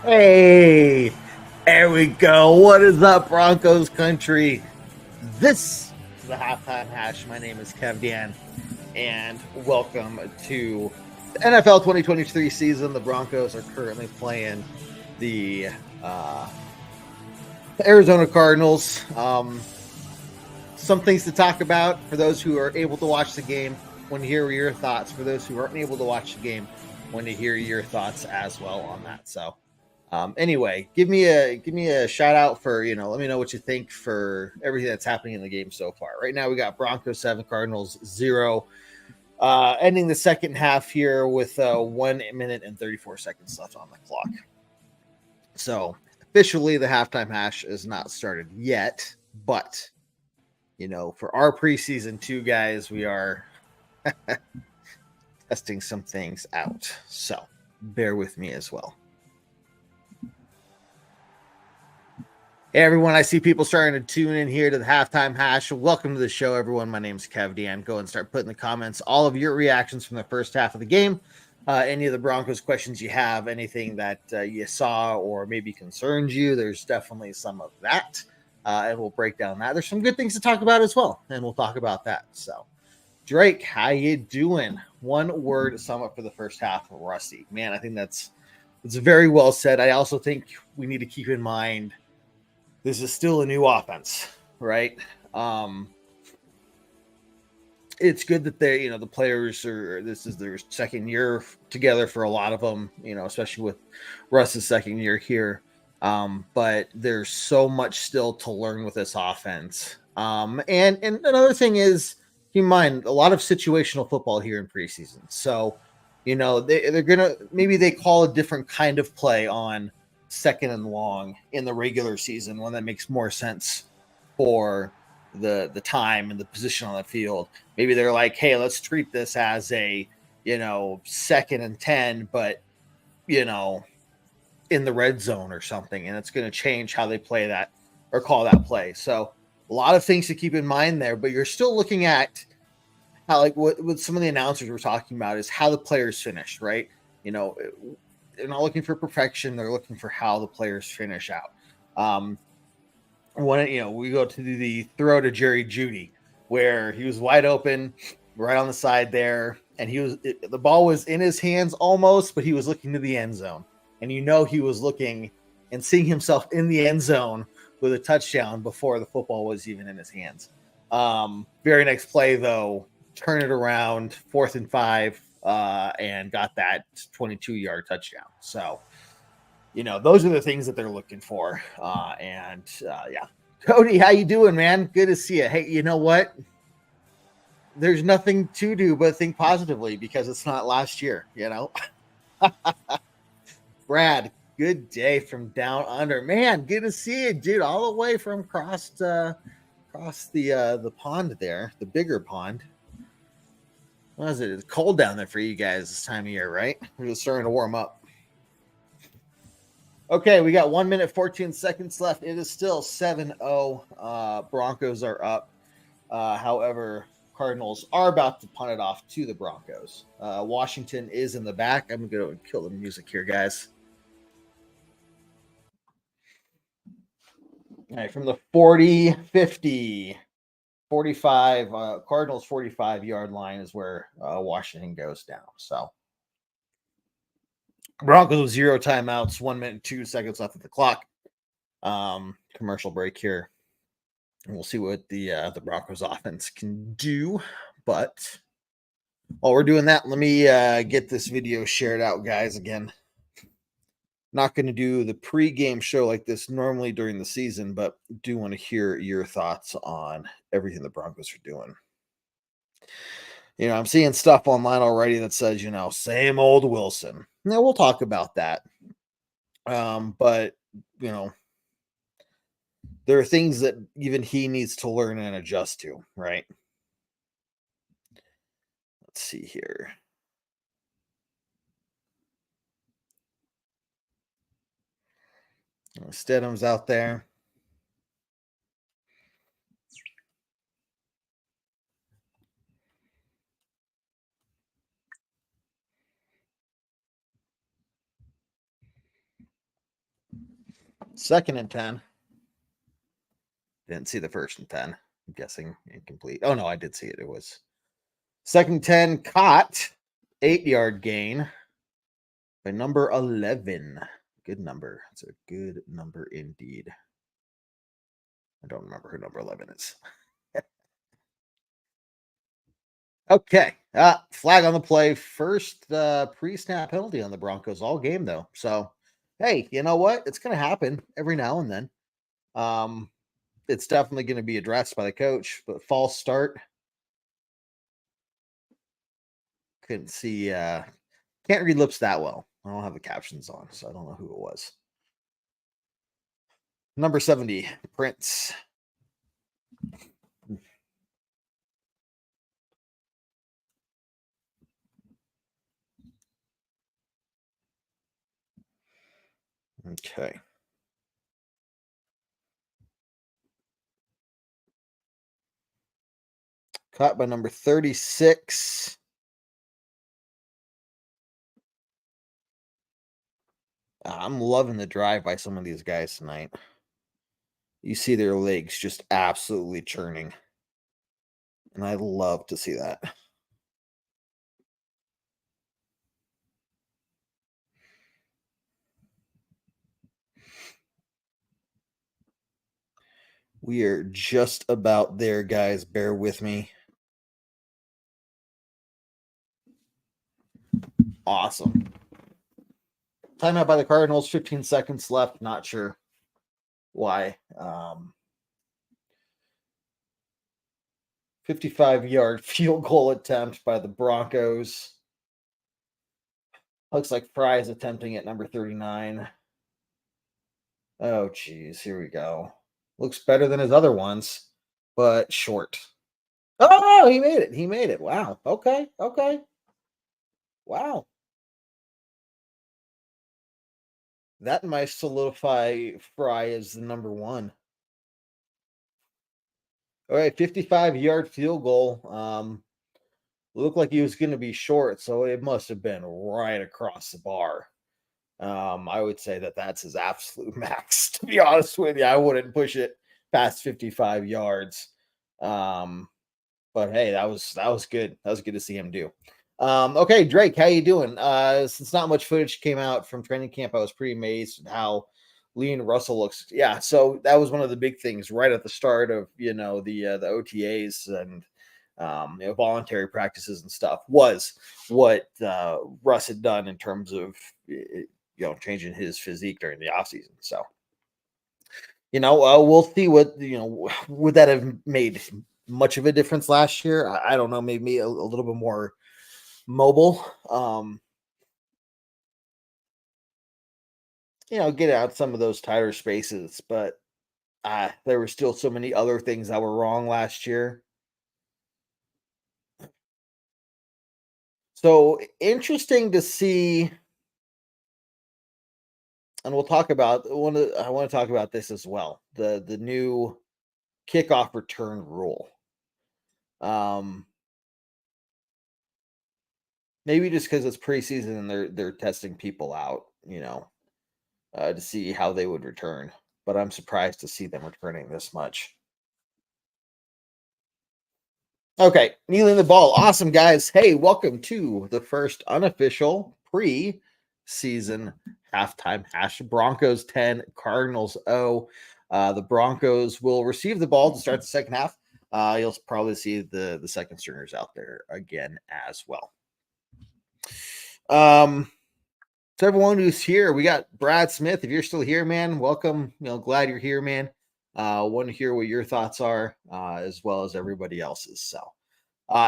Hey, there we go. What is up, Broncos country? This is the halftime hash. My name is Kev Dan, and welcome to the NFL 2023 season. The Broncos are currently playing the Arizona Cardinals. Some things to talk about for those who are able to watch the game. Want to hear your thoughts. For those who aren't able to watch the game, want to hear your thoughts as well on that. So, anyway, give me a shout out for let me know what you think for everything that's happening in the game so far. Right now, we got Broncos 7, Cardinals 0. Ending the second half here with 1 minute and 34 seconds left on the clock. So officially, the halftime hash is not started yet, but for our preseason 2 guys, we are testing some things out. So bear with me as well. Hey everyone, I see people starting to tune in here to the halftime hash. Welcome to the show, everyone. My name is Kev Dan. Go and start putting in the comments all of your reactions from the first half of the game. Any of the Broncos questions you have, anything that you saw or maybe concerns you, there's definitely some of that. And we'll break down that. There's some good things to talk about as well, and we'll talk about that. So, Drake, how you doing? One word sum up for the first half, Rusty. Man, I think that's very well said. I also think we need to keep in mind this is still a new offense, right? It's good that the players this is their second year together for a lot of them, especially with Russ's second year here. But there's so much still to learn with this offense. And another thing is, keep in mind, a lot of situational football here in preseason. So, they're gonna maybe they call a different kind of play on second and long in the regular season, one that makes more sense for the time and the position on the field. Maybe they're like, hey, let's treat this as a second and 10, but in the red zone or something, and it's going to change how they play that or call that play. So a lot of things to keep in mind there, but you're still looking at how, like what some of the announcers were talking about is how the players finished, right? They're not looking for perfection; they're looking for how the players finish out. When we go to the throw to Jerry Jeudy, where he was wide open, right on the side there, and the ball was in his hands almost, but he was looking to the end zone, and he was looking and seeing himself in the end zone with a touchdown before the football was even in his hands. Very next play though, turn it around, 4th and 5, and got that 22-yard touchdown. So those are the things that they're looking for. Yeah, Cody, how you doing, man? Good to see you. Hey, you know what? There's nothing to do but think positively because it's not last year. Brad, good day from down under. Man, good to see you, dude. All the way from across the pond there, the bigger pond. What is it? It's cold down there for you guys this time of year, right? We're just starting to warm up. Okay, we got 1 minute, 14 seconds left. It is still 7-0. Broncos are up. However, Cardinals are about to punt it off to the Broncos. Washington is in the back. I'm going to kill the music here, guys. All right, from the 40, 50, 45, Cardinals 45-yard line is where Washington goes down. So Broncos with 0 timeouts, 1 minute, 2 seconds left of the clock. Commercial break here. And we'll see what the Broncos offense can do. But while we're doing that, let me get this video shared out, guys. Again, not going to do the pre-game show like this normally during the season, but do want to hear your thoughts on everything the Broncos are doing. I'm seeing stuff online already that says, same old Wilson. Now we'll talk about that. But there are things that even he needs to learn and adjust to, right? Let's see here. Stidham's out there. 2nd and 10. Didn't see the 1st and 10. I'm guessing incomplete. Oh, no, I did see it. It was 2nd 10, caught, 8-yard gain by number 11. Good number. It's a good number indeed. I don't remember who number 11 is. Okay. Flag on the play. First pre-snap penalty on the Broncos all game, though. So, hey, you know what? It's going to happen every now and then. It's definitely going to be addressed by the coach, but false start. Couldn't see, can't read lips that well. I don't have the captions on, so I don't know who it was. Number 70, Prince. Okay. Caught by number 36. I'm loving the drive by some of these guys tonight. You see their legs just absolutely churning. And I love to see that. We are just about there, guys. Bear with me. Awesome. Timeout by the Cardinals, 15 seconds left. Not sure why. 55-yard field goal attempt by the Broncos. Looks like Fry is attempting at number 39. Oh, geez. Here we go. Looks better than his other ones, but short. Oh, he made it. He made it. Wow. Okay. Okay. Wow. That might solidify Fry as the number 1. All right, 55-yard field goal. Looked like he was going to be short, so it must have been right across the bar. I would say that that's his absolute max. To be honest with you, I wouldn't push it past 55 yards. But hey, that was good. That was good to see him do. Okay, Drake, how you doing? Since not much footage came out from training camp, I was pretty amazed at how Lean Russell looks. Yeah, so that was one of the big things right at the start of the OTAs and voluntary practices and stuff was what Russ had done in terms of changing his physique during the offseason. So we'll see what would that have made much of a difference last year. I don't know, maybe a little bit more mobile. Get out some of those tighter spaces, but there were still so many other things that were wrong last year. So interesting to see, and we'll talk about I want to talk about this as well. The new kickoff return rule. Maybe just because it's preseason and they're testing people out, to see how they would return. But I'm surprised to see them returning this much. Okay, kneeling the ball. Awesome, guys. Hey, welcome to the first unofficial pre-season halftime hash. Broncos 10, Cardinals 0. The Broncos will receive the ball to start the second half. You'll probably see the second stringers out there again as well. To everyone who's here, we got Brad Smith. If you're still here, man, welcome. Glad you're here, man. Want to hear what your thoughts are, as well as everybody else's. So,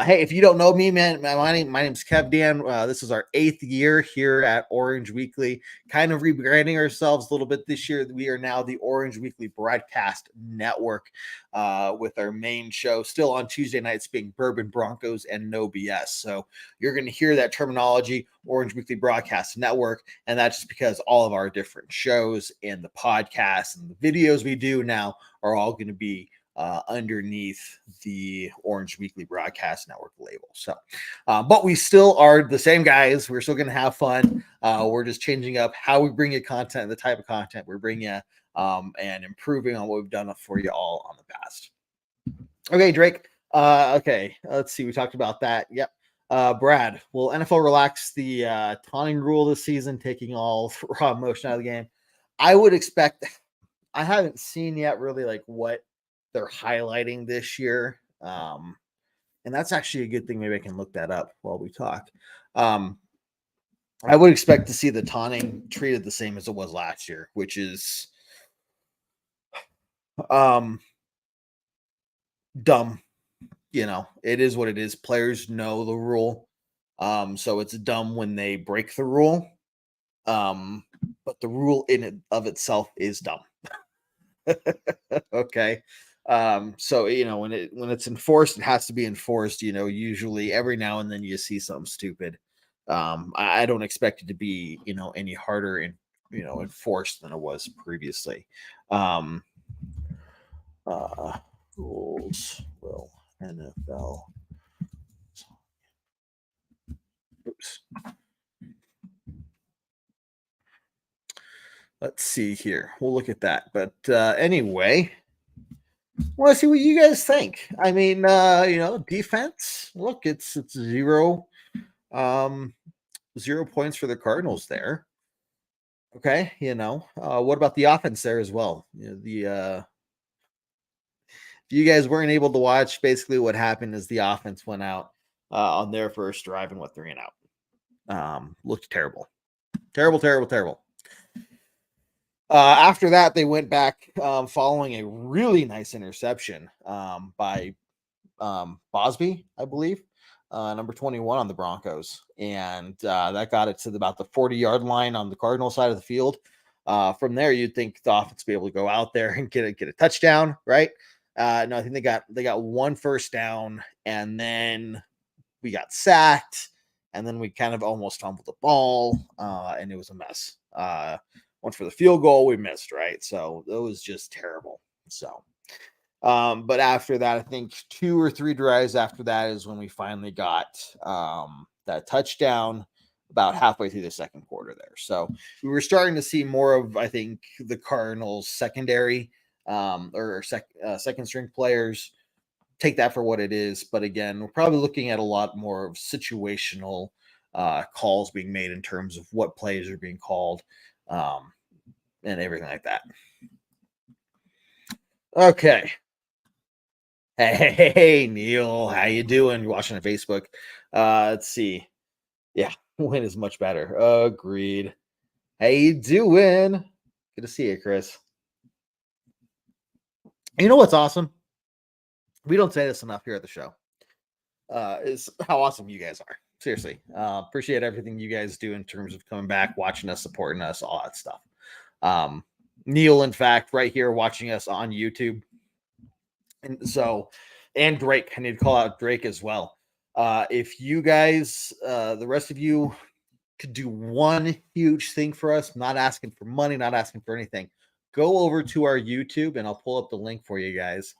hey, if you don't know me, man, my name's Kev Dan. This is our 8th year here at Orange Weekly. Kind of rebranding ourselves a little bit this year. We are now the Orange Weekly Broadcast Network, with our main show still on Tuesday nights being Bourbon Broncos and No BS. So you're going to hear that terminology, Orange Weekly Broadcast Network, and that's just because all of our different shows and the podcasts and the videos we do now are all going to be underneath the Orange Weekly Broadcast Network label. So, but we still are the same guys. We're still going to have fun. We're just changing up how we bring you content, the type of content we're bringing you, and improving on what we've done for you all on the past. Okay, Drake. Okay, let's see. We talked about that. Yep. Brad, will NFL relax the taunting rule this season, taking all raw emotion out of the game? I would expect. I haven't seen yet really like what they're highlighting this year. And that's actually a good thing. Maybe I can look that up while we talk. I would expect to see the taunting treated the same as it was last year, which is dumb. You know, it is what it is. Players know the rule. So it's dumb when they break the rule. But the rule in it of itself is dumb. Okay. So you know, when it's enforced, it has to be enforced. You know, usually every now and then you see something stupid. I don't expect it to be, you know, any harder and, you know, enforced than it was previously. Um Rules will NFL. Oops. Let's see here. We'll look at that. But anyway, want to see what you guys think. I mean, you know, defense. Look, it's 0 points for the Cardinals there. Okay, you know, what about the offense there as well? You know, if you guys weren't able to watch, basically what happened is the offense went out on their first drive and went 3 and out. Looked terrible, terrible, terrible, terrible. After that, they went back following a really nice interception by Bosby, I believe, number 21 on the Broncos. And that got it to about the 40-yard line on the Cardinal side of the field. From there, you'd think the offense would be able to go out there and get a touchdown, right? No, I think they got 1 first down, and then we got sacked, and then we kind of almost fumbled the ball, and it was a mess. Went for the field goal, we missed, right? So it was just terrible. So, but after that, I think 2 or 3 drives after that is when we finally got that touchdown about halfway through the second quarter there. So we were starting to see more of, I think, the Cardinals secondary or second string players. Take that for what it is. But again, we're probably looking at a lot more of situational calls being made in terms of what plays are being called and everything like that. Okay. Hey, Neil, how you doing? You're watching on Facebook. Let's see. Yeah, win is much better. Agreed. How you doing? Good to see you, Chris. You know what's awesome? We don't say this enough here at the show. Is how awesome you guys are. Seriously. Appreciate everything you guys do in terms of coming back, watching us, supporting us, all that stuff. Neil, in fact, right here watching us on YouTube. And so, and Drake, I need to call out Drake as well. If you guys, the rest of you, could do one huge thing for us, not asking for money, not asking for anything, go over to our YouTube and I'll pull up the link for you guys.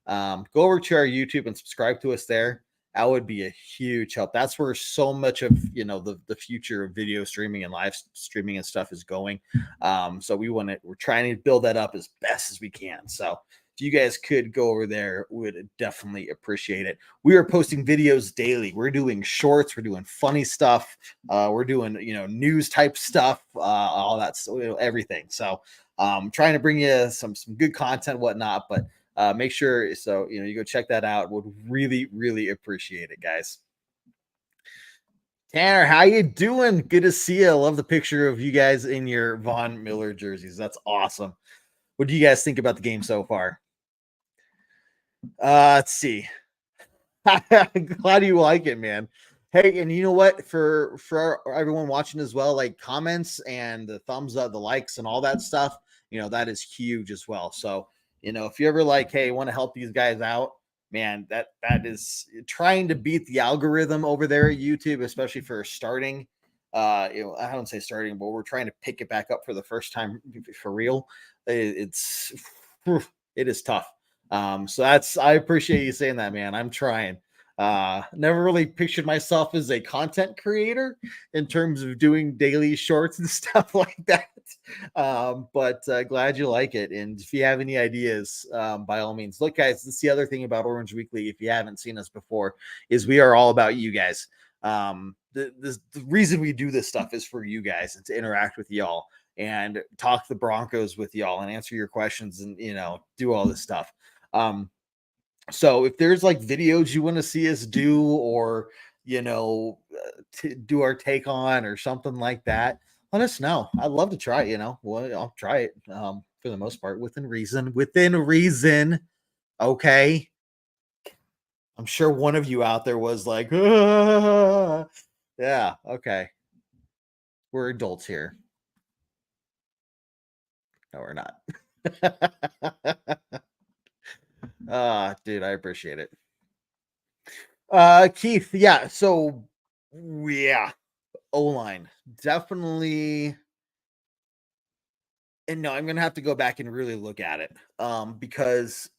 Go over to our YouTube and subscribe to us there. That would be a huge help. That's where so much of, you know, the future of video streaming and live streaming and stuff is going. So we're trying to build that up as best as we can. So if you guys could go over there, we would definitely appreciate it. We are posting videos daily. We're doing shorts. We're doing funny stuff. We're doing, you know, news type stuff, all that, you know, everything. So trying to bring you some good content, whatnot, but make sure, so, you know, you go check that out. Would really, really appreciate it, guys. Tanner, how you doing? Good to see you. I love the picture of you guys in your Von Miller jerseys. That's awesome. What do you guys think about the game so far? Let's see. Glad you like it, man. Hey, and you know what? For everyone watching as well, like comments and the thumbs up, the likes, and all that stuff, you know, that is huge as well. So, you know, if you ever like, hey, want to help these guys out, man, that is trying to beat the algorithm over there at YouTube, especially for starting. You know, I don't say starting, but we're trying to pick it back up for the first time for real. It is tough. So I appreciate you saying that, man. I'm trying. Never really pictured myself as a content creator in terms of doing daily shorts and stuff like that. But glad you like it. And if you have any ideas, by all means, look, guys, that's the other thing about Orange Weekly. If you haven't seen us before, is we are all about you guys. The reason we do this stuff is for you guys and to interact with y'all and talk the Broncos with y'all and answer your questions and do all this stuff. So if there's like videos you want to see us do, or do our take on or something like that, let us know. I'd love to try it. Well, I'll try it for the most part within reason. Okay, I'm sure one of you out there was like, "Ah." Yeah, okay, we're adults here. No, we're not. Dude, I appreciate it. Keith, yeah, so yeah, O-line definitely. And no, I'm gonna have to go back and really look at it. Because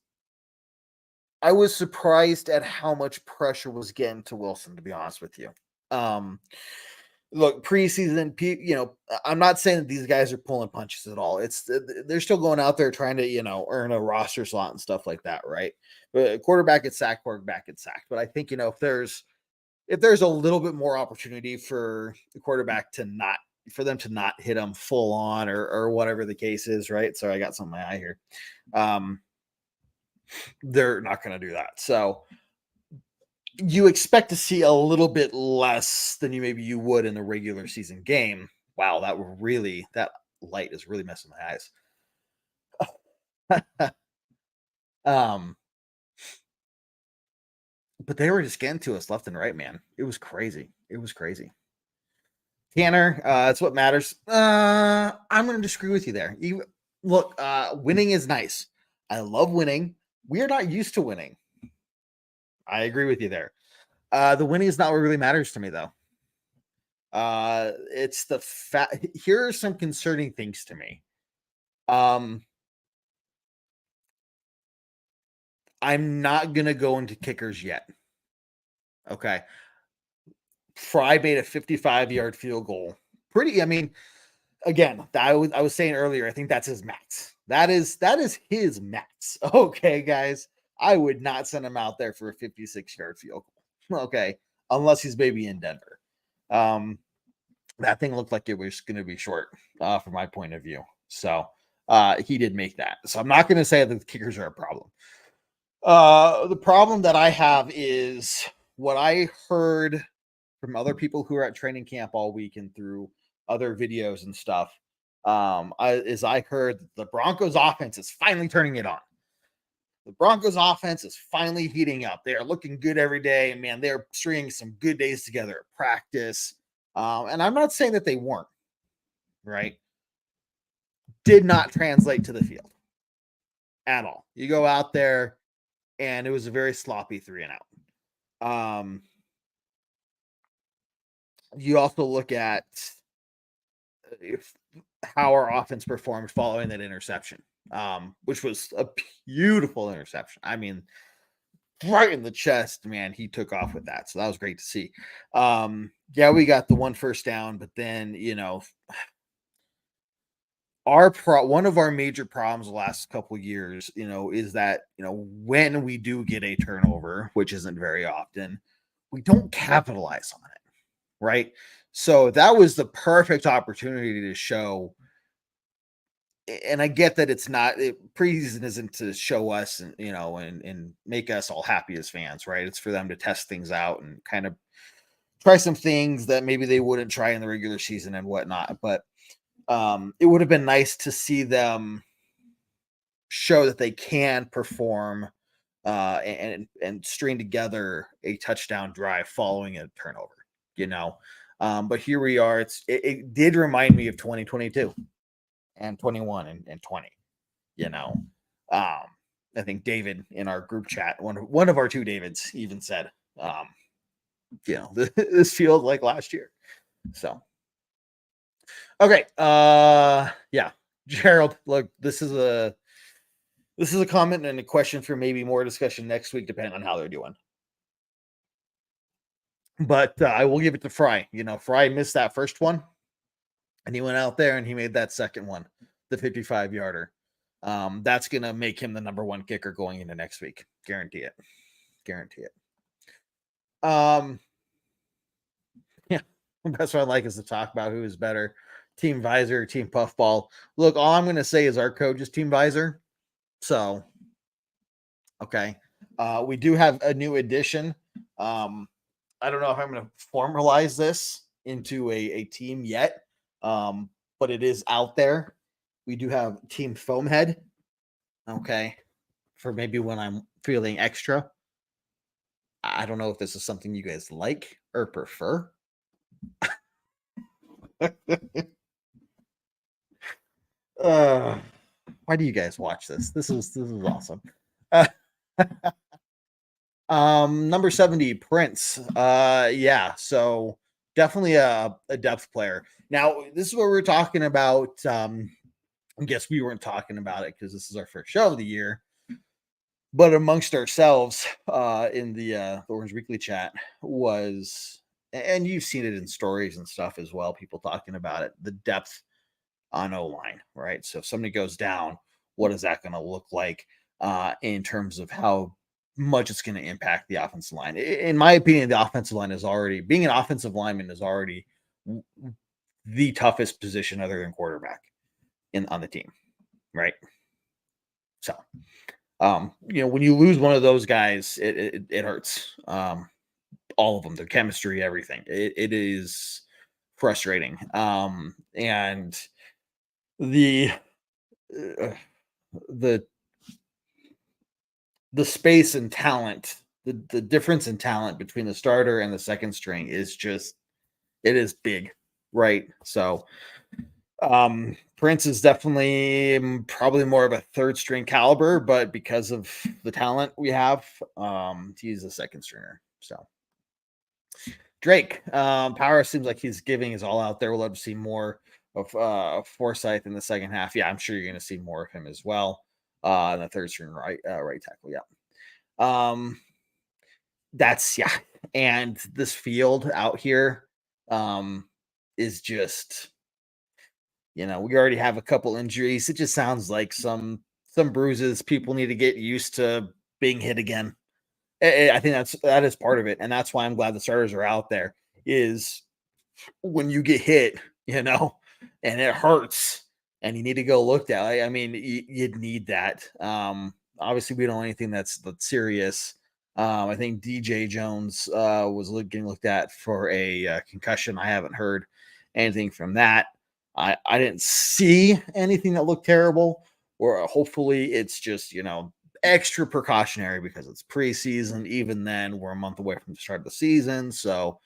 I was surprised at how much pressure was getting to Wilson, to be honest with you. Um, Look, preseason, I'm not saying that these guys are pulling punches at all. They're still going out there trying to, earn a roster slot and stuff like that, right? But quarterback gets sacked, quarterback gets sacked. But I think, if there's a little bit more opportunity for the quarterback for them to not hit them full on or whatever the case is, right? Sorry, I got something in my eye here. They're not going to do that. So you expect to see a little bit less than maybe you would in a regular season game. Wow, that light is really messing my eyes. um, but they were just getting to us left and right, man. It was crazy. Tanner, that's what matters. I'm going to disagree with you there. Look, winning is nice. I love winning. We are not used to winning. I agree with you there. The winning is not what really matters to me, though. It's the fact. Here are some concerning things to me. I'm not going to go into kickers yet. Okay. Fry made a 55-yard field goal. Again, I was saying earlier, I think that's his max. That is his max. Okay, guys. I would not send him out there for a 56-yard field goal. Okay. Unless he's maybe in Denver. That thing looked like it was going to be short from my point of view. So he did make that. So I'm not going to say that the kickers are a problem. The problem that I have is what I heard from other people who are at training camp all week and through other videos and stuff. I heard the Broncos offense is finally turning it on. The Broncos offense is finally heating up. They are looking good every day. And man, they're stringing some good days together at practice. And I'm not saying that they weren't, right? Did not translate to the field at all. You go out there and it was a very sloppy 3-and-out. You also look at how our offense performed following that interception, which was a beautiful interception. I mean, right in the chest, man, he took off with that. So that was great to see. Yeah, we got the one first down, but then, one of our major problems the last couple years, is that, when we do get a turnover, which isn't very often, we don't capitalize on it. Right. So that was the perfect opportunity to show. And I get that preseason isn't to show us and, and make us all happy as fans, right? It's for them to test things out and kind of try some things that maybe they wouldn't try in the regular season and whatnot. But it would have been nice to see them show that they can perform and string together a touchdown drive following a turnover, but here we are. It did remind me of 2022 and 21 and 20, I think David in our group chat, one of our two Davids even said, this feels like last year. So, okay. Yeah, Gerald, look, this is a comment and a question for maybe more discussion next week, depending on how they're doing. But I will give it to Fry. Fry missed that first one, and he went out there and he made that second one, the 55-yarder. That's going to make him the number one kicker going into next week. Guarantee it. Guarantee it. Yeah, that's what I like is to talk about who is better, Team Visor, Team Puffball. Look, all I'm going to say is our coach is Team Visor. So, okay. We do have a new addition. I don't know if I'm going to formalize this into a team yet, but it is out there. We do have Team Foamhead. Okay. For maybe when I'm feeling extra. I don't know if this is something you guys like or prefer. Why do you guys watch this? This is awesome. Number 70, Prince. Yeah, so definitely a depth player. Now, this is what we're talking about. I guess we weren't talking about it because this is our first show of the year. But amongst ourselves, in the Orange Weekly chat was, and you've seen it in stories and stuff as well, people talking about it, the depth on O-line, right? So if somebody goes down, what is that going to look like in terms of how much it's going to impact the offensive line? In my opinion, the offensive line is already, being an offensive lineman is already the toughest position other than quarterback on the team, right? So, when you lose one of those guys, it hurts. All of them, their chemistry, everything. It is frustrating. And the space and talent, the difference in talent between the starter and the second string is just, it is big, right? So Prince is definitely probably more of a third string caliber, but because of the talent we have, he's a second stringer. So Drake, Power seems like he's giving his all out there. We'll love to see more of Forsyth in the second half. Yeah, I'm sure you're going to see more of him as well. In the third string right tackle. Yeah. That's and this field out here is just, we already have a couple injuries. It just sounds like some bruises. People need to get used to being hit again. I think that is part of it, and that's why I'm glad the starters are out there. Is when you get hit, and it hurts, and you need to go looked at. I mean, you'd need that. Obviously, we don't know anything that's serious. I think DJ Jones was getting looked at for a concussion. I haven't heard anything from that. I didn't see anything that looked terrible, or hopefully it's just, extra precautionary because it's preseason. Even then, we're a month away from the start of the season. So,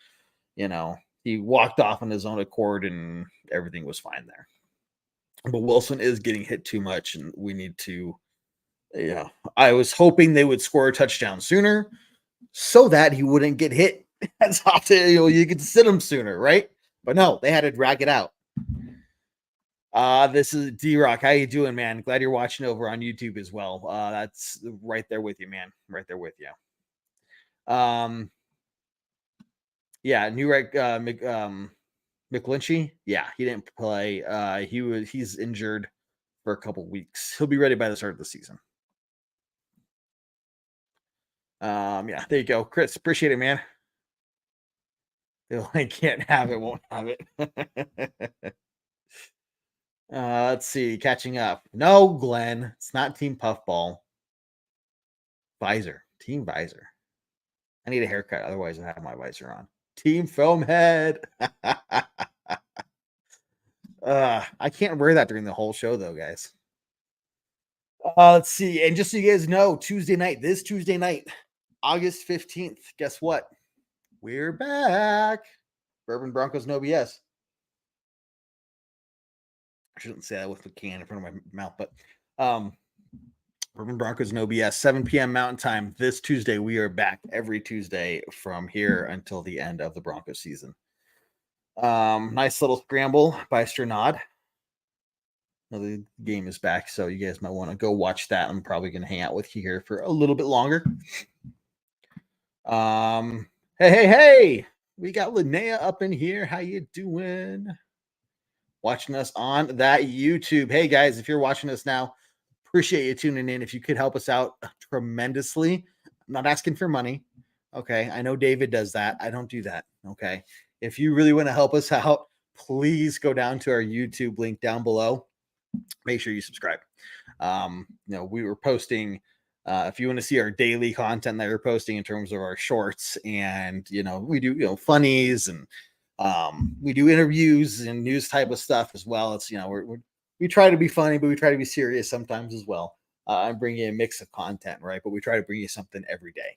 he walked off on his own accord and everything was fine there. But Wilson is getting hit too much, and we need to, I was hoping they would score a touchdown sooner so that he wouldn't get hit as often. You could sit him sooner, right? But no, they had to drag it out. This is D-Rock. How you doing, man? Glad you're watching over on YouTube as well. That's right there with you, man. Right there with you. Yeah, Nurek McClinchy. Yeah, he didn't play. He's injured for a couple weeks. He'll be ready by the start of the season. Yeah, there you go, Chris. Appreciate it, man. I can't have it, won't have it. Let's see, catching up. No, Glenn, it's not Team Puffball. Visor, Team Visor. I need a haircut, otherwise I have my visor on. Team Foamhead. I can't wear that during the whole show, though, guys. Let's see, and just so you guys know, this Tuesday night, August 15th, guess what? We're back. Bourbon Broncos, no BS. I shouldn't say that with the can in front of my mouth, but Bourbon Broncos, no BS, 7 p.m. Mountain Time. This Tuesday, we are back every Tuesday from here until the end of the Broncos season. Nice little scramble by Sternod. The game is back, so you guys might want to go watch that. I'm probably going to hang out with you here for a little bit longer. Hey! We got Linnea up in here. How you doing? Watching us on that YouTube. Hey guys, if you're watching us now, appreciate you tuning in. If you could help us out tremendously, I'm not asking for money. Okay. I know David does that. I don't do that. Okay. If you really want to help us out, please go down to our YouTube link down below. Make sure you subscribe. We were posting, if you want to see our daily content that we're posting in terms of our shorts, and we do funnies, and we do interviews and news type of stuff as well. It's we try to be funny, but we try to be serious sometimes as well. I'm bringing a mix of content, right? But we try to bring you something every day.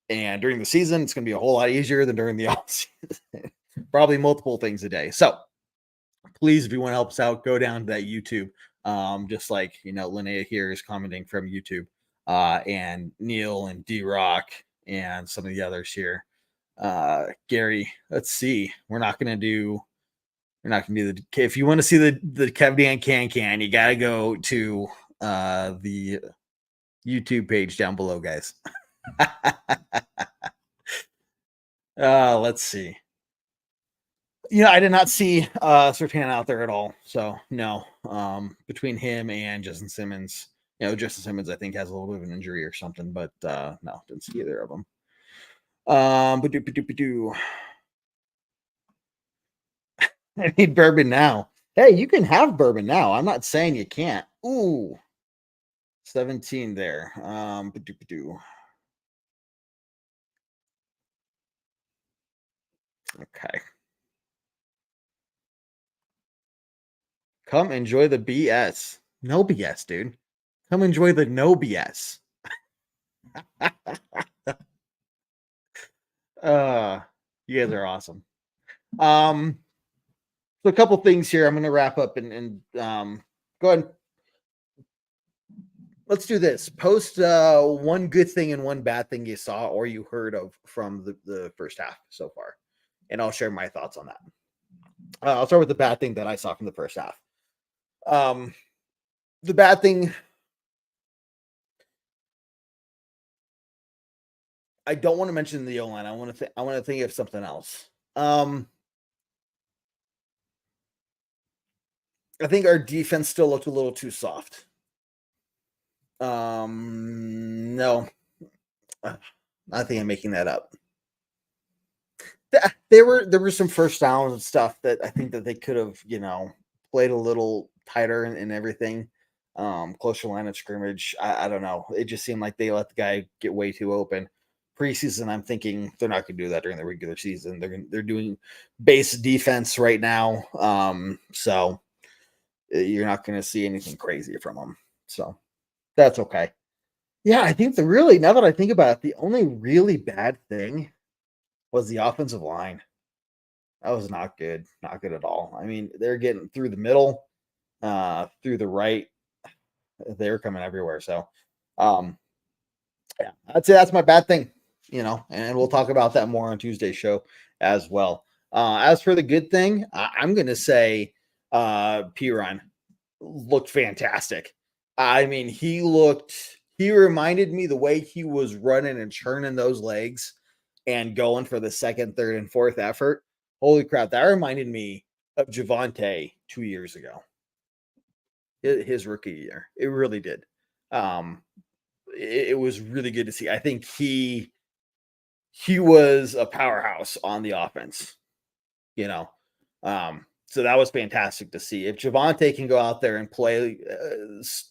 And during the season, it's going to be a whole lot easier than during the off season. Probably multiple things a day. So please, if you want to help us out, go down to that YouTube. Just like Linnea here is commenting from YouTube, and Neil and D-Rock and some of the others here. Gary, let's see. We're not gonna do the, if you want to see the Kev Dan can, you gotta go to the YouTube page down below, guys. Let's see. I did not see Sertan out there at all. So no. Between him and Justin Simmons, Justin Simmons I think has a little bit of an injury or something, but no, didn't see either of them. I need bourbon now. Hey, you can have bourbon now. I'm not saying you can't. Ooh. 17 there. Okay. Come enjoy the BS. No BS, dude. Come enjoy the no BS. You guys are awesome. So a couple things here. I'm going to wrap up and go ahead. Let's do this. Post one good thing and one bad thing you saw or you heard of from the first half so far, and I'll share my thoughts on that. I'll start with the bad thing that I saw from the first half. The bad thing, I don't want to mention the O-line. I want to think of something else. I think our defense still looked a little too soft. No, I think I'm making that up. There were some first downs and stuff that I think that they could have, played a little tighter and everything. Closer line of scrimmage. I don't know. It just seemed like they let the guy get way too open. Preseason, I'm thinking they're not going to do that during the regular season. They're doing base defense right now. So you're not going to see anything crazy from them. So that's okay. Yeah, I think now that I think about it, the only really bad thing was the offensive line. That was not good. Not good at all. I mean, they're getting through the middle, through the right. They're coming everywhere. So, yeah, I'd say that's my bad thing, and we'll talk about that more on Tuesday's show as well. As for the good thing, I'm going to say Piran looked fantastic. I mean, he reminded me the way he was running and churning those legs and going for the second, third, and fourth effort. Holy crap. That reminded me of Javonte 2 years ago. His rookie year. It really did. It was really good to see. I think he was a powerhouse on the offense, so that was fantastic to see. If Javonte can go out there and play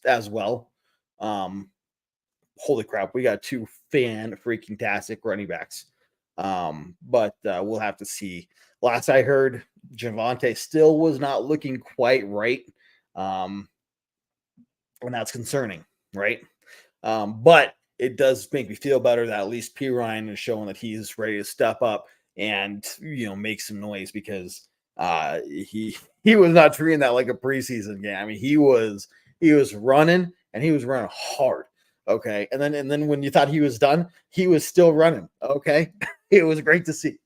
as well, holy crap, we got two freaking tastic running backs. But we'll have to see. Last I heard, Javonte still was not looking quite right. And that's concerning, right? But it does make me feel better that at least P. Ryan is showing that he's ready to step up and make some noise, because he was not treating that like a preseason game. I mean, he was running, and he was running hard. Okay. And then when you thought he was done, he was still running. Okay. It was great to see.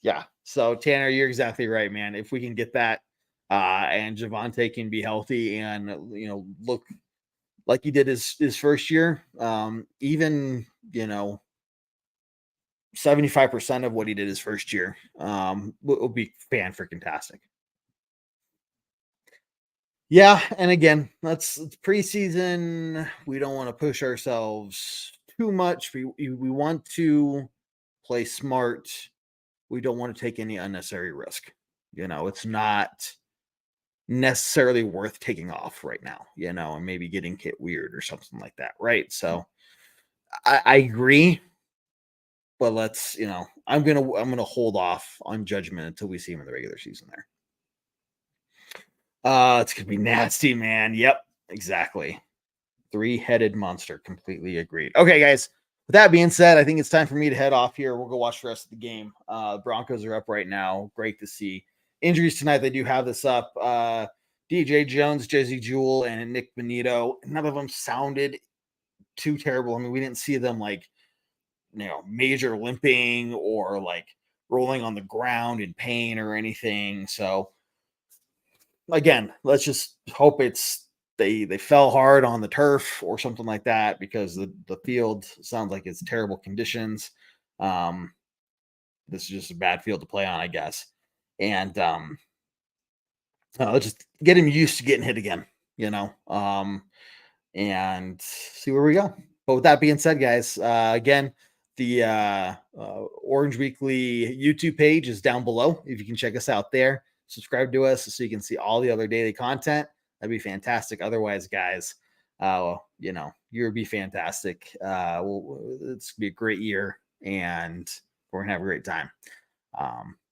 Yeah. So Tanner, you're exactly right, man. If we can get that, and Javonte can be healthy and look like he did his first year, even 75% of what he did his first year, will be fan-freaking-tastic. Yeah, and again, it's preseason. We don't want to push ourselves too much. We want to play smart. We don't want to take any unnecessary risk. It's not necessarily worth taking off right now, and maybe getting hit weird or something like that, right? So I agree, but let's, I'm gonna hold off on judgment until we see him in the regular season there. It's gonna be nasty, man. Yep, exactly. Three-headed monster. Completely agreed. Okay, guys. With that being said, I think it's time for me to head off here. We'll go watch the rest of the game. Broncos are up right now. Great to see. Injuries tonight, they do have this up. DJ Jones, Jesse Jewell, and Nick Benito. None of them sounded too terrible. I mean, we didn't see them major limping or rolling on the ground in pain or anything. So again, let's just hope they fell hard on the turf or something like that, because the field sounds like it's terrible conditions. This is just a bad field to play on, I guess. And let's just get him used to getting hit again, and see where we go. But with that being said, guys, again, the Orange Weekly YouTube page is down below. If you can check us out there, subscribe to us so you can see all the other daily content. That'd be fantastic. Otherwise, guys, you'll be fantastic. It's gonna be a great year, and we're gonna have a great time.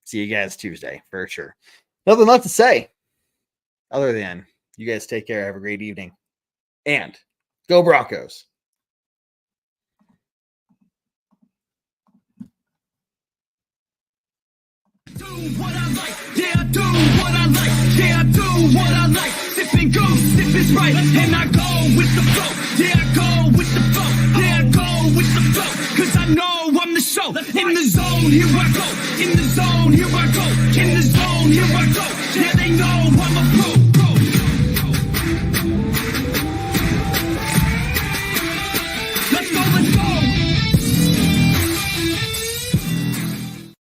See you guys Tuesday for sure. Nothing left to say other than you guys take care. Have a great evening, and go Broncos. Do what I like, yeah, I do what I like, yeah, I do what I like. Sipping goose, sip is right, and I go with the flow, yeah, I go with the flow, yeah, I go with the flow, cause I know I'm the show. In the zone, here I go, in the zone, here I go, in the zone, here I go, yeah, they know